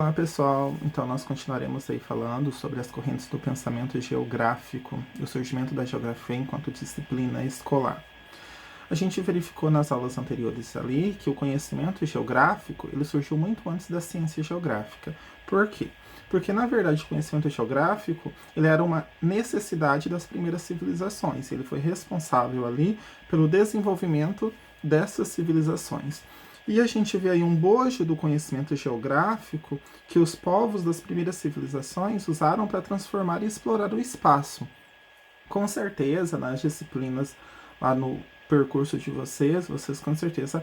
Olá pessoal, então nós continuaremos aí falando sobre as correntes do pensamento geográfico e o surgimento da geografia enquanto disciplina escolar. A gente verificou nas aulas anteriores ali que o conhecimento geográfico ele surgiu muito antes da ciência geográfica. Por quê? Porque na verdade o conhecimento geográfico ele era uma necessidade das primeiras civilizações. Ele foi responsável ali pelo desenvolvimento dessas civilizações. E a gente vê aí um bojo do conhecimento geográfico que os povos das primeiras civilizações usaram para transformar e explorar o espaço. Com certeza, nas disciplinas lá no percurso de vocês com certeza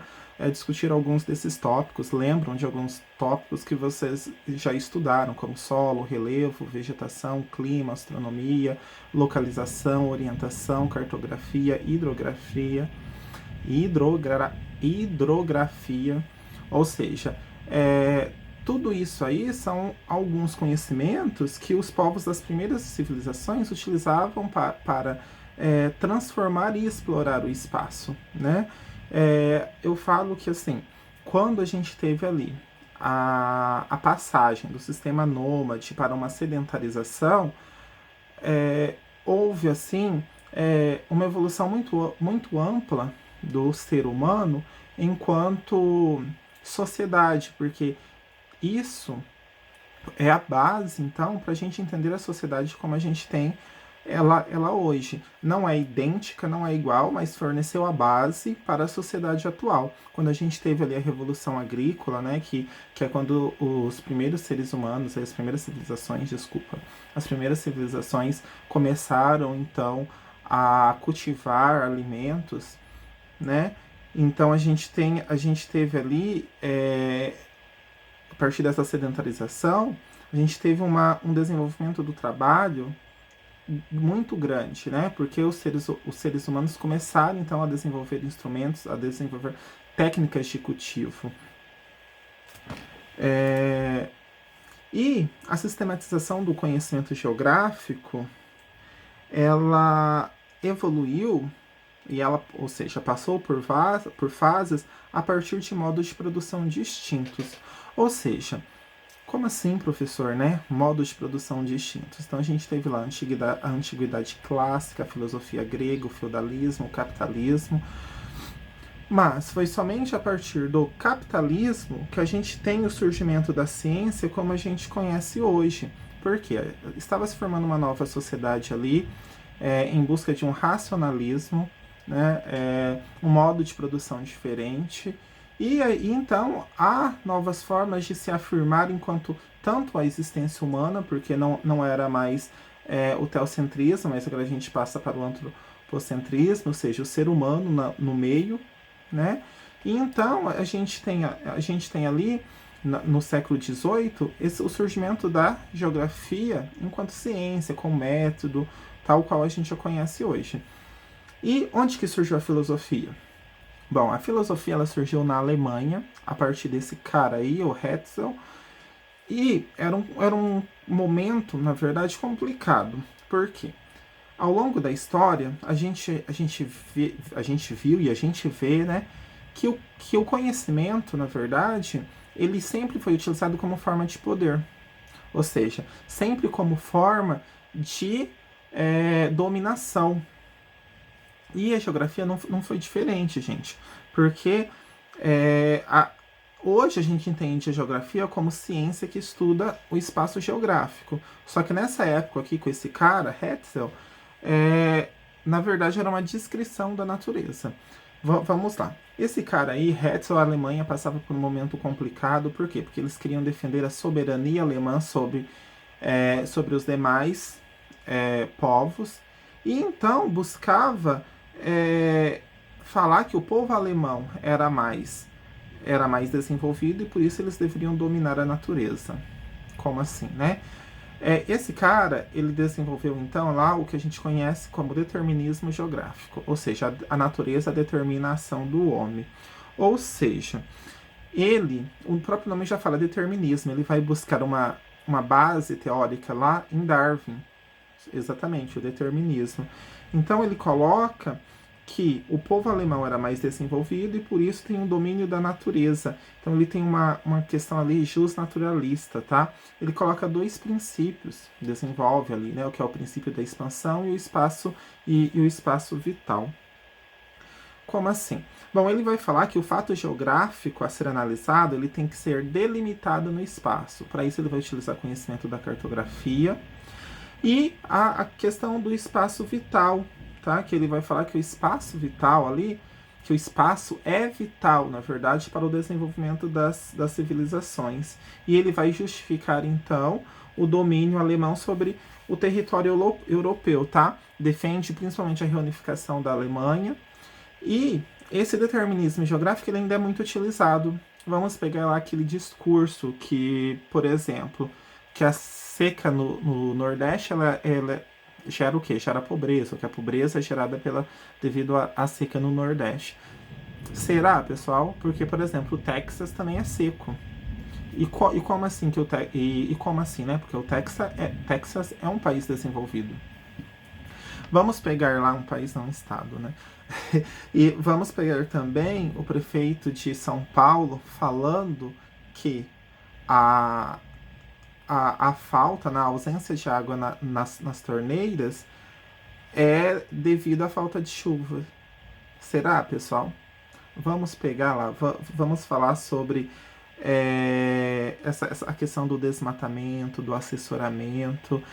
discutiram alguns desses tópicos, lembram de alguns tópicos que vocês já estudaram, como solo, relevo, vegetação, clima, astronomia, localização, orientação, cartografia, hidrografia, ou seja, tudo isso aí são alguns conhecimentos que os povos das primeiras civilizações utilizavam para transformar e explorar o espaço, né? Eu falo que assim, quando a gente teve ali a passagem do sistema nômade para uma sedentarização, houve assim uma evolução muito ampla do ser humano enquanto sociedade, porque isso é a base, então, para a gente entender a sociedade como a gente tem ela hoje. Não é idêntica, não é igual, mas forneceu a base para a sociedade atual. Quando a gente teve ali a Revolução Agrícola, né, que é quando os primeiros seres humanos, as primeiras civilizações, as primeiras civilizações começaram, então, a cultivar alimentos, né? Então a gente teve ali, a partir dessa sedentarização, a gente teve um desenvolvimento do trabalho muito grande, né? Porque os seres humanos começaram então a desenvolver instrumentos, a desenvolver técnicas de cultivo. E a sistematização do conhecimento geográfico, ela evoluiu e ela, ou seja, passou por fases a partir de modos de produção distintos. Ou seja, como assim, professor, né? Modos de produção distintos. Então a gente teve lá a antiguidade clássica, a filosofia grega, o feudalismo, o capitalismo. Mas foi somente a partir do capitalismo que a gente tem o surgimento da ciência como a gente conhece hoje. Por quê? Estava se formando uma nova sociedade ali, em busca de um racionalismo, né? Um modo de produção diferente. E então há novas formas de se afirmar enquanto tanto a existência humana, porque não era mais o teocentrismo, mas agora a gente passa para o antropocentrismo, ou seja, o ser humano no meio, né? E então a gente tem ali no século XVIII o surgimento da geografia enquanto ciência, com método, tal qual a gente a conhece hoje. E onde que surgiu a filosofia? Bom, a filosofia ela surgiu na Alemanha, a partir desse cara aí, o Herzl, e era um momento, na verdade, complicado. Por quê? Ao longo da história, a gente viu e a gente vê, né, que o conhecimento, na verdade, ele sempre foi utilizado como forma de poder. Ou seja, sempre como forma de dominação. E a geografia não foi diferente, gente. Porque hoje a gente entende a geografia como ciência que estuda o espaço geográfico. Só que nessa época aqui, com esse cara, Hetzel, na verdade era uma descrição da natureza. Vamos lá. Esse cara aí, Hetzel, a Alemanha passava por um momento complicado. Por quê? Porque eles queriam defender a soberania alemã sobre os demais povos. E então buscava falar que o povo alemão era mais desenvolvido e por isso eles deveriam dominar a natureza. Como assim, né? Esse cara, ele desenvolveu então lá o que a gente conhece como determinismo geográfico, ou seja, a natureza determina a ação do homem. Ou seja, o próprio nome já fala determinismo, ele vai buscar uma base teórica lá em Darwin, exatamente, o determinismo. Então ele coloca que o povo alemão era mais desenvolvido e por isso tem um domínio da natureza. Então ele tem uma questão ali justnaturalista, tá? Ele coloca dois princípios, desenvolve ali, né? O que é o princípio da expansão e o espaço vital. Como assim? Bom, ele vai falar que o fato geográfico a ser analisado, ele tem que ser delimitado no espaço. Para isso ele vai utilizar conhecimento da cartografia e a questão do espaço vital, tá? Que ele vai falar que o espaço vital ali, que o espaço é vital, na verdade, para o desenvolvimento das civilizações. E ele vai justificar, então, o domínio alemão sobre o território europeu, tá? Defende principalmente a reunificação da Alemanha. E esse determinismo geográfico ele ainda é muito utilizado. Vamos pegar lá aquele discurso que, por exemplo, que a seca no Nordeste, ela gera o quê? Gera pobreza, que a pobreza é gerada devido à seca no Nordeste. Será, pessoal? Porque, por exemplo, o Texas também é seco. E como assim como assim, né? Porque o Texas é um país desenvolvido. Vamos pegar lá um país, não um estado, né? E vamos pegar também o prefeito de São Paulo falando que a falta, na ausência de água nas torneiras é devido à falta de chuva. Será, pessoal? Vamos pegar lá, vamos falar sobre a questão do desmatamento, do assessoramento,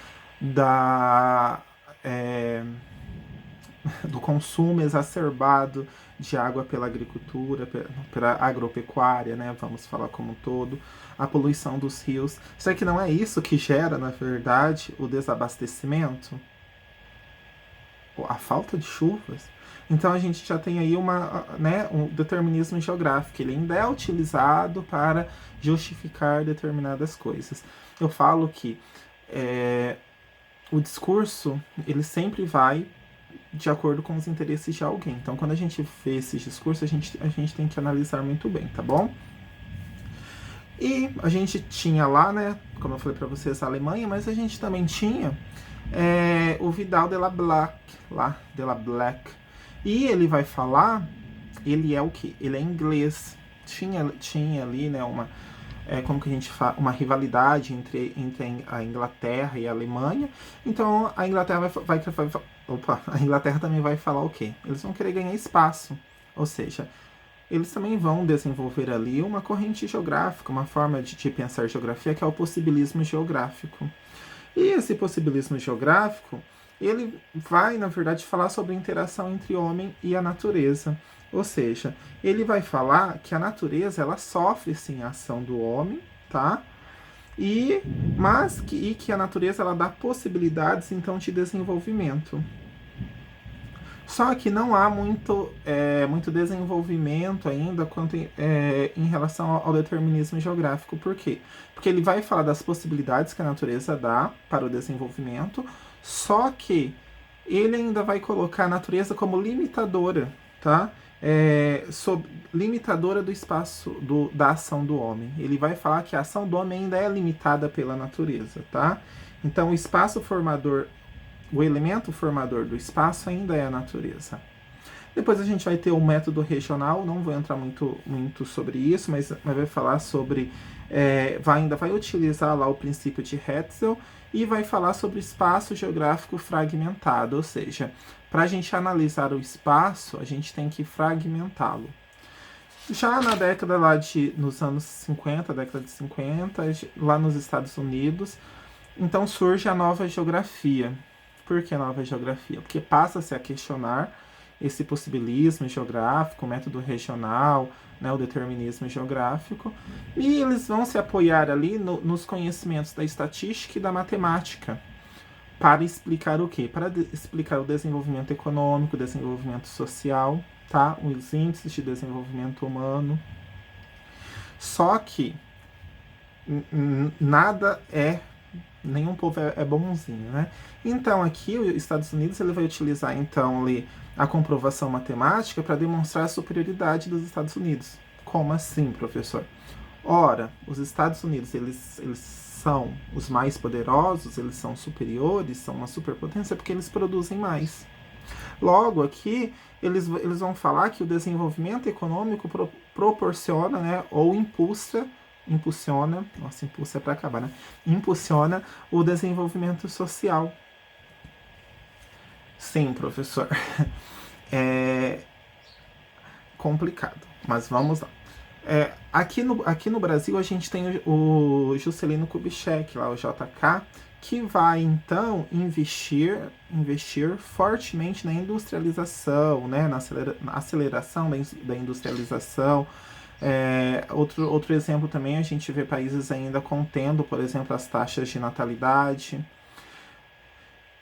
do consumo exacerbado de água pela agricultura, pela agropecuária, né? Vamos falar como um todo, a poluição dos rios. Será que não é isso que gera, na verdade, o desabastecimento? A falta de chuvas? Então a gente já tem aí um determinismo geográfico. Ele ainda é utilizado para justificar determinadas coisas. Eu falo que o discurso, ele sempre vai de acordo com os interesses de alguém. Então, quando a gente vê esses discursos, a gente tem que analisar muito bem, tá bom? E a gente tinha lá, né, como eu falei para vocês, a Alemanha, mas a gente também tinha o Vidal de la Black. E ele vai falar, ele é o quê? Ele é inglês. Tinha ali, né, como que a gente fala, uma rivalidade entre a Inglaterra e a Alemanha. Então a Inglaterra a Inglaterra também vai falar o quê? Eles vão querer ganhar espaço, ou seja, eles também vão desenvolver ali uma corrente geográfica, uma forma de pensar geografia que é o possibilismo geográfico. E esse possibilismo geográfico, ele vai, na verdade, falar sobre a interação entre o homem e a natureza. Ou seja, ele vai falar que a natureza, ela sofre, sim, a ação do homem, tá? Mas que a natureza, ela dá possibilidades, então, de desenvolvimento. Só que não há muito desenvolvimento ainda em relação ao determinismo geográfico. Por quê? Porque ele vai falar das possibilidades que a natureza dá para o desenvolvimento, só que ele ainda vai colocar a natureza como limitadora, tá? Limitadora do espaço da ação do homem. Ele vai falar que a ação do homem ainda é limitada pela natureza, tá? Então, o espaço formador, o elemento formador do espaço ainda é a natureza. Depois a gente vai ter o método regional, não vou entrar muito sobre isso, mas vai falar sobre, ainda vai utilizar lá o princípio de Hetzel e vai falar sobre espaço geográfico fragmentado, ou seja, para a gente analisar o espaço, a gente tem que fragmentá-lo. Já na década nos anos 50, década de 50, lá nos Estados Unidos, então surge a nova geografia. Por que nova geografia? Porque passa-se a questionar esse possibilismo geográfico, o método regional, né, o determinismo geográfico, e eles vão se apoiar ali nos conhecimentos da estatística e da matemática para explicar o quê? Para explicar o desenvolvimento econômico, o desenvolvimento social, tá? Os índices de desenvolvimento humano. Só que nenhum povo é bonzinho, né? Então aqui os Estados Unidos ele vai utilizar então ali a comprovação matemática para demonstrar a superioridade dos Estados Unidos. Como assim, professor? Ora, os Estados Unidos eles são os mais poderosos, eles são superiores, são uma superpotência porque eles produzem mais. Logo, aqui, eles vão falar que o desenvolvimento econômico proporciona, né, ou impulsiona, nossa, impulso é para acabar, né? Impulsiona o desenvolvimento social. Sim, professor. É complicado, mas vamos lá. Aqui no Brasil a gente tem o Juscelino Kubitschek, lá o JK, que vai então investir fortemente na industrialização, né, na aceleração da industrialização. Outro exemplo também, a gente vê países ainda contendo, por exemplo, as taxas de natalidade.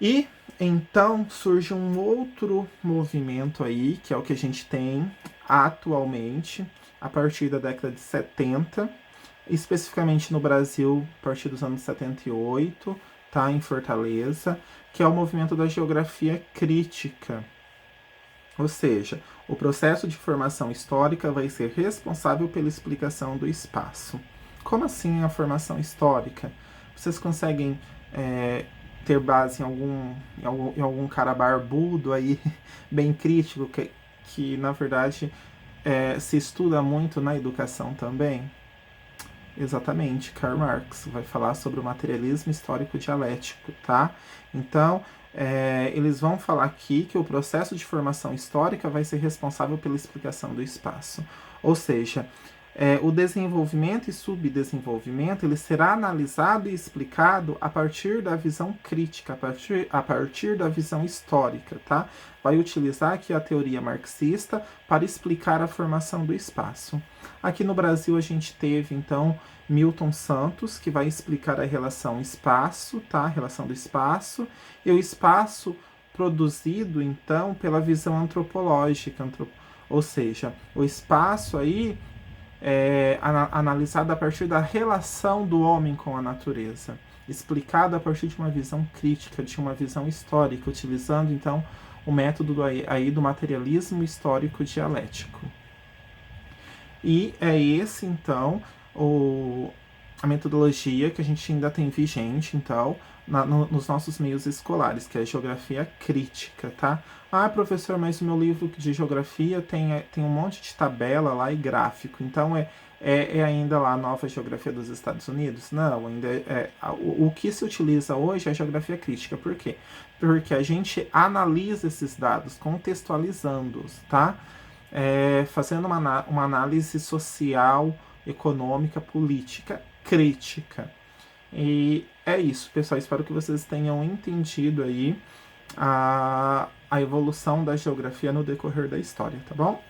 E então surge um outro movimento aí, que é o que a gente tem atualmente, a partir da década de 70, especificamente no Brasil, a partir dos anos 78, tá, em Fortaleza, que é o movimento da geografia crítica. Ou seja, o processo de formação histórica vai ser responsável pela explicação do espaço. Como assim a formação histórica? Vocês conseguem ter base em algum cara barbudo aí, bem crítico, que na verdade se estuda muito na educação também? Exatamente, Karl Marx vai falar sobre o materialismo histórico dialético, tá? Então, eles vão falar aqui que o processo de formação histórica vai ser responsável pela explicação do espaço. Ou seja, o desenvolvimento e subdesenvolvimento ele será analisado e explicado a partir da visão crítica, a partir da visão histórica, tá? Vai utilizar aqui a teoria marxista para explicar a formação do espaço. Aqui no Brasil a gente teve, então, Milton Santos, que vai explicar a relação espaço, tá? A relação do espaço, e o espaço produzido, então, pela visão antropológica, ou seja, o espaço aí analisado a partir da relação do homem com a natureza, explicado a partir de uma visão crítica, de uma visão histórica, utilizando então o método aí do materialismo histórico dialético. E é esse então a metodologia que a gente ainda tem vigente, então, nos nossos meios escolares, que é a geografia crítica, tá? Ah, professor, mas o meu livro de geografia tem um monte de tabela lá e gráfico, então é ainda lá a nova geografia dos Estados Unidos? Não, ainda o que se utiliza hoje é a geografia crítica. Por quê? Porque a gente analisa esses dados, contextualizando-os, tá? Fazendo uma análise social, econômica, política, crítica. E é isso, pessoal. Espero que vocês tenham entendido aí a evolução da geografia no decorrer da história, tá bom?